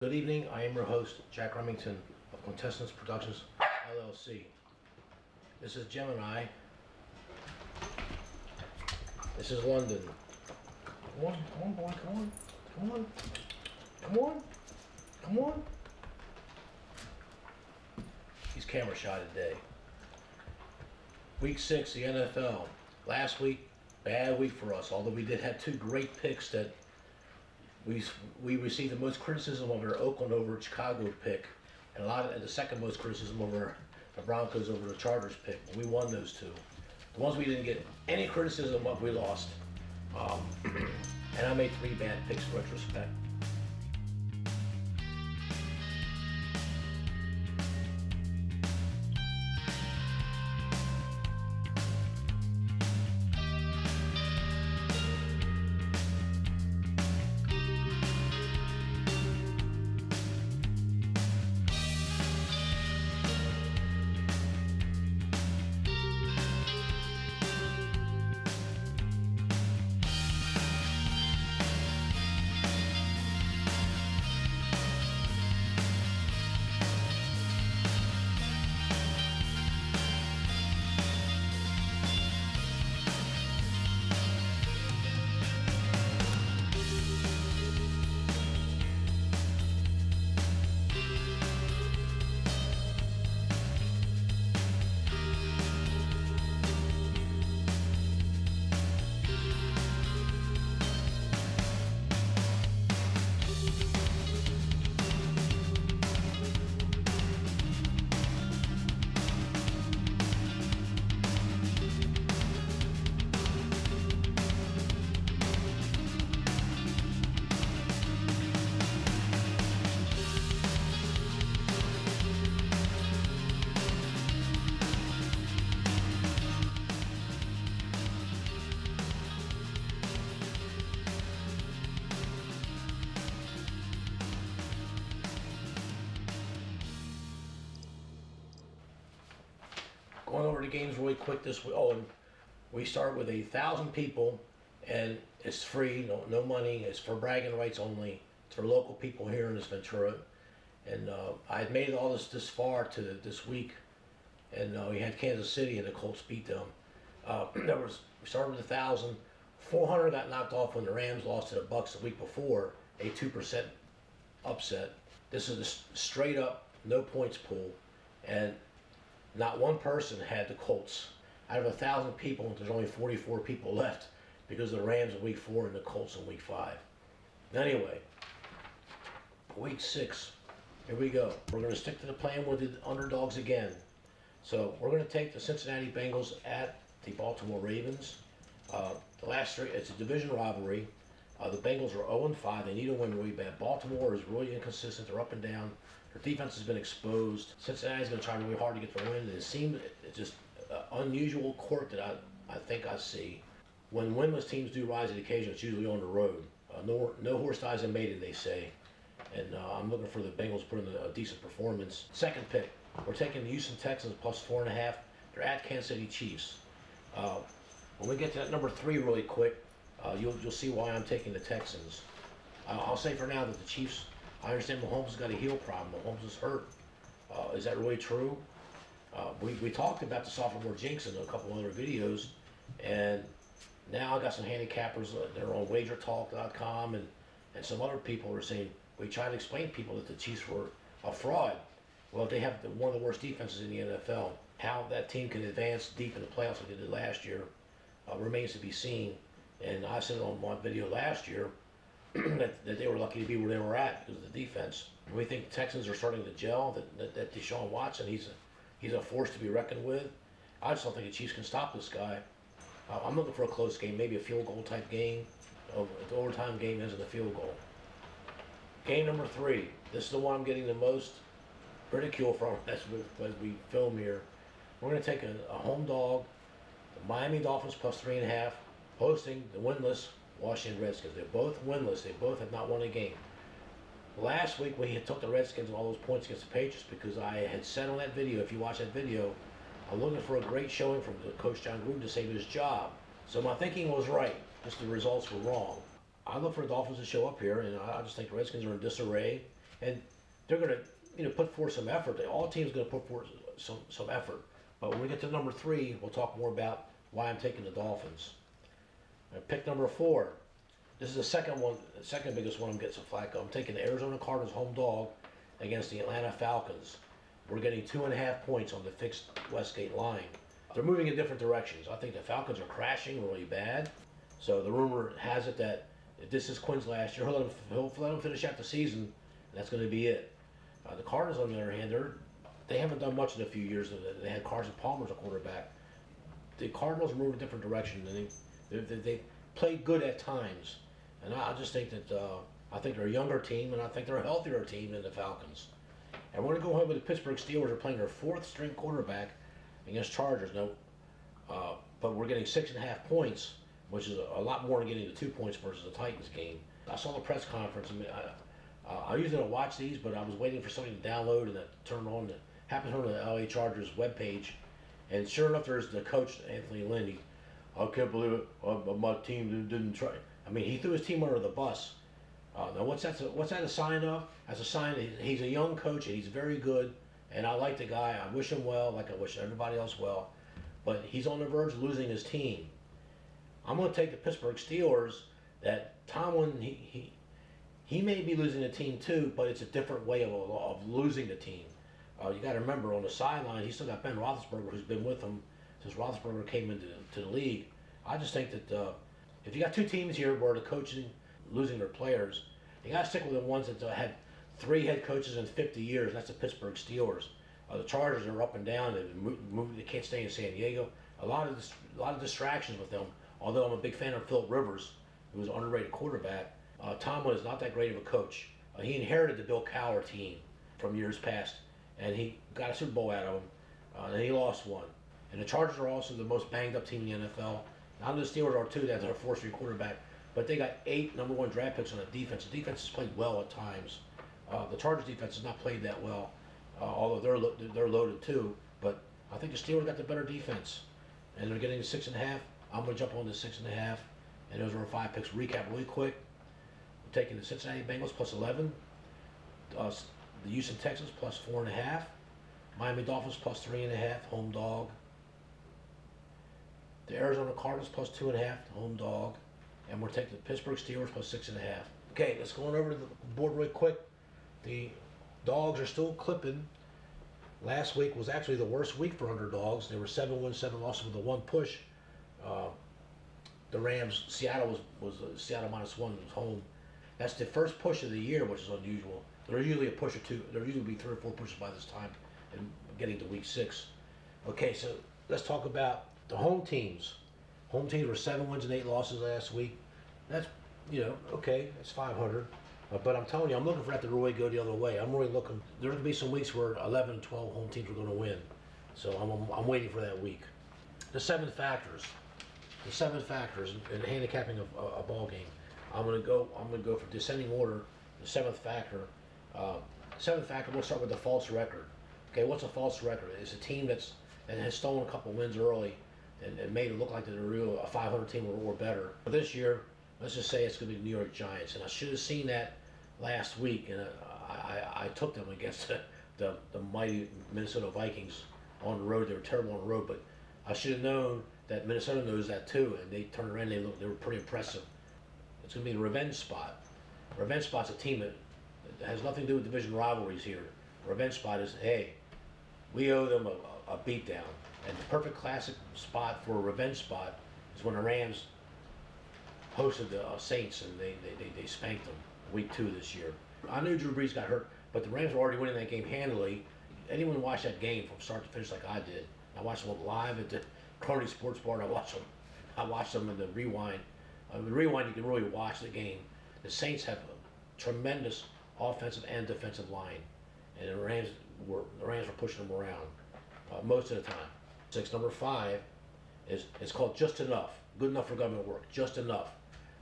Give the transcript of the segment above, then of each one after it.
Good evening, I am your host, Jack Remington of Quintessence Productions, LLC. This is Gemini. This is London. Come on, boy, come on. Come on. Come on. Come on. He's camera shy today. Week 6, the NFL. Last week, bad week for us, although we did have two great picks that we received the most criticism over Oakland over Chicago pick, and the second most criticism over the Broncos over the Chargers pick. We won those two. The ones we didn't get any criticism of, we lost. And I made 3 bad picks in retrospect. Going over the games really quick this week. Oh, and we start with 1,000 people, and it's free, no money. It's for bragging rights only. It's for local people here in this Ventura. And I had made all this far to this week, and we had Kansas City, and the Colts beat them. We started with 1,000. 400 got knocked off when the Rams lost to the Bucks the week before, a 2% upset. This is a straight up no points pool, and not one person had the Colts. Out of 1,000 people, there's only 44 people left because of the Rams in week 4 and the Colts in week 5. Anyway, week 6, here we go. We're going to stick to the plan with the underdogs again. So we're going to take the Cincinnati Bengals at the Baltimore Ravens. The last 3, it's a division rivalry. The Bengals are 0-5. They need a win really bad. Baltimore is really inconsistent. They're up and down. Their defense has been exposed. Cincinnati's going to try really hard to get the win. It seems it's just an unusual quirk that I think I see. When winless teams do rise to the occasion, it's usually on the road. No horse dies in maiden, they say. And I'm looking for the Bengals to put in a decent performance. Second pick, we're taking the Houston Texans plus 4.5. They're at Kansas City Chiefs. When we get to that number 3 really quick, you'll see why I'm taking the Texans. I'll say for now that the Chiefs, I understand Mahomes has got a heel problem. Mahomes is hurt. Is that really true? We talked about the sophomore jinx in a couple other videos, and now I got some handicappers that are on wagertalk.com, and some other people are saying, we try to explain to people that the Chiefs were a fraud. Well, they have one of the worst defenses in the NFL. How that team can advance deep in the playoffs like they did last year remains to be seen. And I said on my video last year that they were lucky to be where they were at because of the defense. We think the Texans are starting to gel, that Deshaun Watson, he's a force to be reckoned with. I just don't think the Chiefs can stop this guy. I'm looking for a close game, maybe a field goal type game. The overtime game ends in a field goal. Game number 3. This is the one I'm getting the most ridicule from as we film here. We're going to take a home dog, the Miami Dolphins plus 3.5, hosting the winless Washington Redskins. They're both winless. They both have not won a game. Last week we had took the Redskins and all those points against the Patriots because I had said on that video, if you watch that video, I'm looking for a great showing from the coach John Gruden to save his job. So my thinking was right, just the results were wrong. I look for the Dolphins to show up here, and I just think the Redskins are in disarray. and they're going to put forth some effort. All teams are going to put forth some effort. But when we get to number 3, we'll talk more about why I'm taking the Dolphins. Pick number 4. This is the second one, the second biggest one I'm getting some flack on. I'm taking the Arizona Cardinals home dog against the Atlanta Falcons. We're getting 2.5 points on the fixed Westgate line. They're moving in different directions. I think the Falcons are crashing really bad. So the rumor has it that if this is Quinn's last year, he'll let him finish out the season, and that's going to be it. The Cardinals, on the other hand, they haven't done much in a few years. They had Carson Palmer as a quarterback. The Cardinals are moving in a different direction, and they played good at times. And I just think that I think they're a younger team, and I think they're a healthier team than the Falcons. And we're going to go ahead with the Pittsburgh Steelers. Are playing their 4th string quarterback against Chargers. Now, but we're getting 6.5 points, which is a lot more than getting the 2 points versus the Titans game. I saw the press conference. I usually don't watch these, but I was waiting for something to download and that turned on. That happened on the LA Chargers webpage, and sure enough, there's the coach Anthony Lynn. I can't believe it. My team didn't try. I mean, he threw his team under the bus. Now, what's that a sign of? That's a sign that he's a young coach and he's very good. And I like the guy. I wish him well, like I wish everybody else well. But he's on the verge of losing his team. I'm going to take the Pittsburgh Steelers. That Tomlin, he may be losing the team too, but it's a different way of losing the team. You got to remember, on the sideline, he's still got Ben Roethlisberger, who's been with him since Roethlisberger came into the league. I just think that if you got 2 teams here where the coaching losing their players, you got to stick with the ones that had 3 head coaches in 50 years. That's the Pittsburgh Steelers. The Chargers are up and down. They can't stay in San Diego. A lot of distractions with them. Although I'm a big fan of Philip Rivers, who was an underrated quarterback, Tomlin is not that great of a coach. He inherited the Bill Cowher team from years past, and he got a Super Bowl out of him, and he lost one. And the Chargers are also the most banged up team in the NFL. Now the Steelers are too. They have their 4th-string quarterback, but they got 8 number 1 draft picks on the defense. The defense has played well at times. The Chargers defense has not played that well, although they're loaded too. But I think the Steelers got the better defense, and they're getting 6.5. I'm going to jump on the 6.5, and those are our 5 picks. Recap really quick. We're taking the Cincinnati Bengals plus 11, the Houston Texans plus 4.5, Miami Dolphins plus 3.5, home dog. The Arizona Cardinals plus 2.5, home dog. And we're taking the Pittsburgh Steelers plus 6.5. Okay, let's go on over to the board real quick. The dogs are still clipping. Last week was actually the worst week for underdogs. They were 7 wins, 7 losses with a 1 push. The Rams, Seattle was Seattle -1 was home. That's the first push of the year, which is unusual. There's usually a push or 2. There usually be 3 or 4 pushes by this time, and getting to week 6. Okay, so let's talk about the home teams. Home teams were 7 wins and 8 losses last week. That's, okay, that's 500. But I'm telling you, I'm looking for that to really go the other way. I'm really looking. There's going to be some weeks where 11 and 12 home teams are going to win. So I'm waiting for that week. The 7 factors. The 7 factors in handicapping a ball game. I'm going to go for descending order. The 7th factor. 7th factor. We'll start with the false record. Okay, what's a false record? It's a team that has stolen a couple wins early and made it look like they're a 500 team or better. But this year, let's just say it's going to be the New York Giants, and I should have seen that last week, and I took them against the mighty Minnesota Vikings on the road. They were terrible on the road, but I should have known that Minnesota knows that too, and they turned around. They were pretty impressive. It's going to be the revenge spot. Revenge spot's a team that has nothing to do with division rivalries here. Revenge spot is, hey, we owe them a beatdown. And the perfect classic spot for a revenge spot is when the Rams hosted the Saints and they spanked them week 2 this year. I knew Drew Brees got hurt, but the Rams were already winning that game handily. Anyone watched that game from start to finish like I did? I watched them live at the Crony Sports Bar. I watched them in the rewind. The rewind, you can really watch the game. The Saints have a tremendous offensive and defensive line, and the Rams were pushing them around most of the time. Number 5 is it's called just enough. Good enough for government work. Just enough.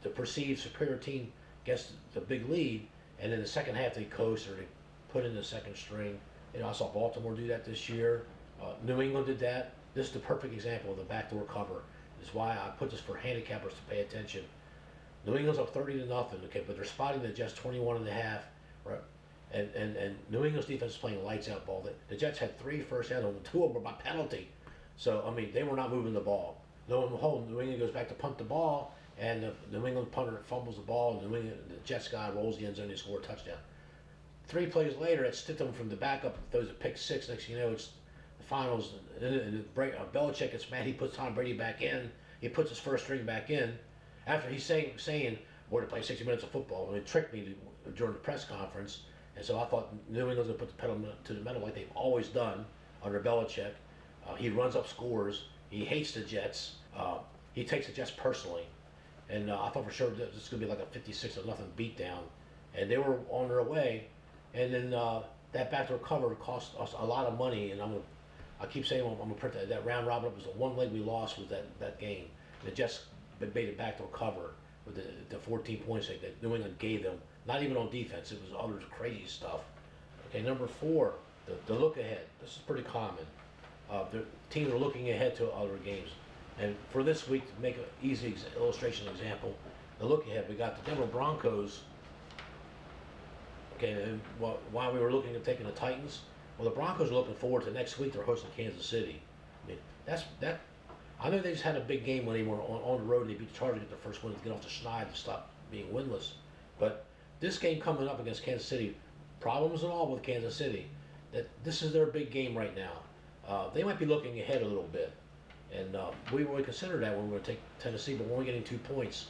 The perceived superior team gets the big lead, and in the second half they coast or they put in the second string. I saw Baltimore do that this year. New England did that. This is the perfect example of the backdoor cover. This is why I put this for handicappers to pay attention. New England's up 30-0, okay, but they're spotting the just 21.5, right? and New England's defense was playing lights out ball. The Jets had 3 first downs, and 2 of them were by penalty. So, I mean, they were not moving the ball. Lo and behold, New England goes back to punt the ball, and the New England punter fumbles the ball, and the Jets guy rolls the end zone and scores a touchdown. 3 plays later, it's Stidham from the backup, throws a pick six. Next thing you know, it's the finals. And Belichick gets mad. He puts Tom Brady back in. He puts his first string back in. After he's saying we're to play 60 minutes of football. I mean, it tricked me during the press conference. And so I thought New England's going to put the pedal to the metal like they've always done under Belichick. He runs up scores. He hates the Jets. He takes the Jets personally. And I thought for sure this was going to be like a 56-0 beatdown. And they were on their way. And then that backdoor cover cost us a lot of money. And I keep saying I'm going to print that round robin. It was the one leg we lost with that game. The Jets made a backdoor cover with the 14 points that New England gave them. Not even on defense. It was other crazy stuff. Okay, number 4, the look ahead. This is pretty common. The teams are looking ahead to other games. And for this week, to make an easy illustration example, the look ahead, we got the Denver Broncos. Okay, and while we were looking at taking the Titans, well, the Broncos are looking forward to next week. They're hosting Kansas City. I mean, that. I know they just had a big game when they were on the road and they beat the Chargers to get their first win to get off the schneid to stop being winless. But this game coming up against Kansas City, problems and all with Kansas City, that this is their big game right now. They might be looking ahead a little bit. And we would consider that when we were going to take Tennessee, but we're only getting 2 points.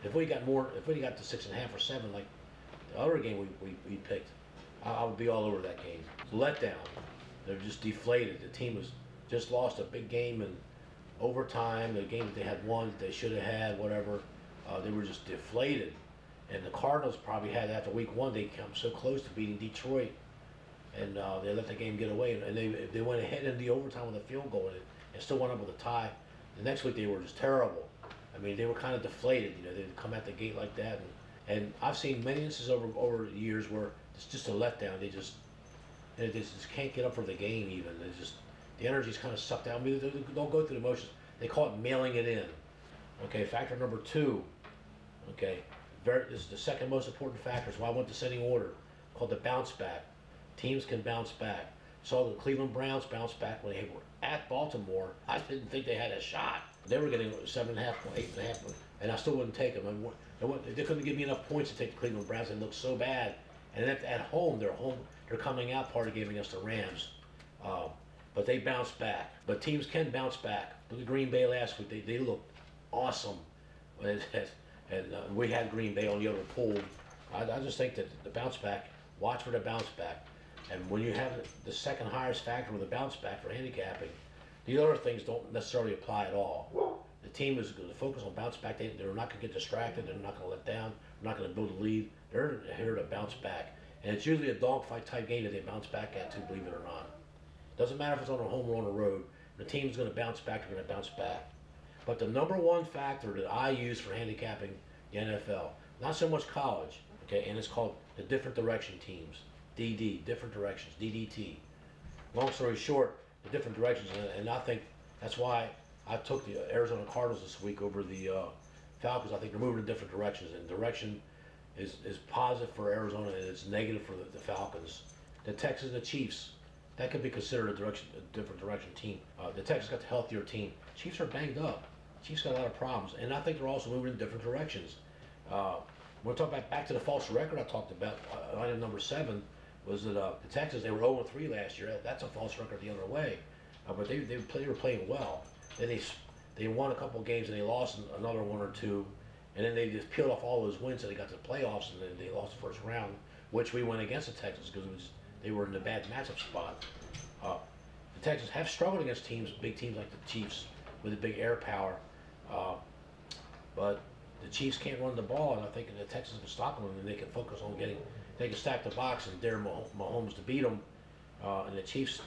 If we got to 6.5 or 7, like the other game we picked, I would be all over that game. Letdown. They're just deflated. The team was just lost a big game in overtime. The game that they had won, that they should have had, whatever. They were just deflated. And the Cardinals probably had, after week 1, they come so close to beating Detroit. And they let the game get away. And they went ahead in the overtime with a field goal and still went up with a tie. The next week they were just terrible. I mean, they were kind of deflated. They'd come out the gate like that. And I've seen many instances over the years where it's just a letdown. They just can't get up for the game even. The energy's kind of sucked out. I mean, they don't go through the motions. They call it mailing it in. Okay, factor number 2. Okay, this is the second most important factor. So I went descending order, called the bounce back. Teams can bounce back. Saw the Cleveland Browns bounce back when they were at Baltimore. I didn't think they had a shot. They were getting 7.5, 8.5, and I still wouldn't take them. They couldn't give me enough points to take the Cleveland Browns. They looked so bad. And at home, they're coming out party game against the Rams. But they bounced back. But teams can bounce back. Look at Green Bay last week. They looked awesome. And we had Green Bay on the other pool. I just think that the bounce back, watch for the bounce back. And when you have the second highest factor with the bounce back for handicapping, the other things don't necessarily apply at all. The team is going to focus on bounce back. They're not going to get distracted. They're not going to let down. They're not going to build a lead. They're here to bounce back. And it's usually a dogfight type game that they bounce back at too, believe it or not. Doesn't matter if it's on a home or on the road. The team's going to bounce back. They're going to bounce back. But the number 1 factor that I use for handicapping the NFL, not so much college, okay, and it's called the different direction teams. DD, different directions, DDT. Long story short, the different directions, and I think that's why I took the Arizona Cardinals this week over the Falcons. I think they're moving in different directions, and direction is positive for Arizona and it's negative for the Falcons. The Texans and the Chiefs, that could be considered a different direction team. The Texans got the healthier team. Chiefs are banged up. Chiefs got a lot of problems, and I think they're also moving in different directions. We'll talk about back to the false record I talked about. Item number 7 was that the Texans, they were 0-3 last year. That's a false record the other way. But they were playing well. Then they won a couple of games and they lost another 1 or 2. And then they just peeled off all those wins and they got to the playoffs and then they lost the first round, which we went against the Texans because they were in a bad matchup spot. The Texans have struggled against big teams like the Chiefs with the big air power. But the Chiefs can't run the ball, and I think the Texans can stop them and they can focus on they can stack the box and dare Mahomes to beat them. And the Chiefs,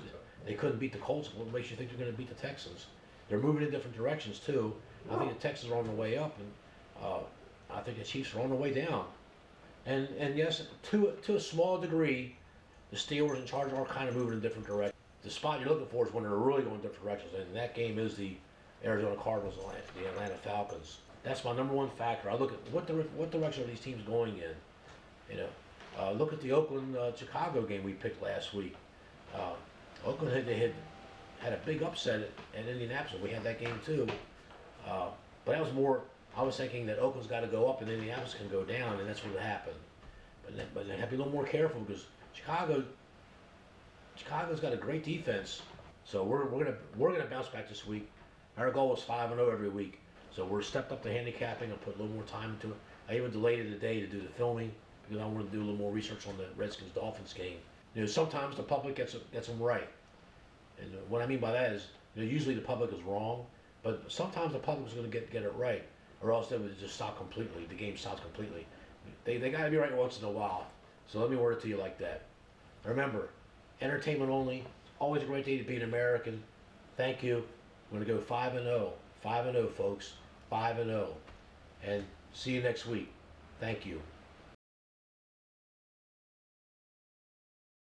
they couldn't beat the Colts. What makes you think they're going to beat the Texans? They're moving in different directions too. I think the Texans are on the way up, and I think the Chiefs are on the way down. And yes, to a small degree, the Steelers and Chargers are kind of moving in different directions. The spot you're looking for is when they're really going different directions, and that game is the Arizona Cardinals and the Atlanta Falcons. That's my number 1 factor. I look at what direction are these teams going in. Look at the Oakland Chicago game we picked last week. Uh, Oakland had a big upset at Indianapolis. We had that game too. But that was more. I was thinking that Oakland's got to go up and Indianapolis can go down, and that's what happened. But they have to be a little more careful because Chicago's got a great defense. So we're gonna bounce back this week. Our goal was 5-0 every week. So we're stepped up to handicapping and put a little more time into it. I even delayed it a day to do the filming because I wanted to do a little more research on the Redskins Dolphins game. Sometimes the public gets them right, and what I mean by that is, usually the public is wrong, but sometimes the public is going to get it right, or else they would just stop completely. The game stops completely. They got to be right once in a while. So let me word it to you like that. Remember, entertainment only. Always a great day to be an American. Thank you. We're going to go 5-0. 5-0, folks. 5-0. And see you next week. Thank you.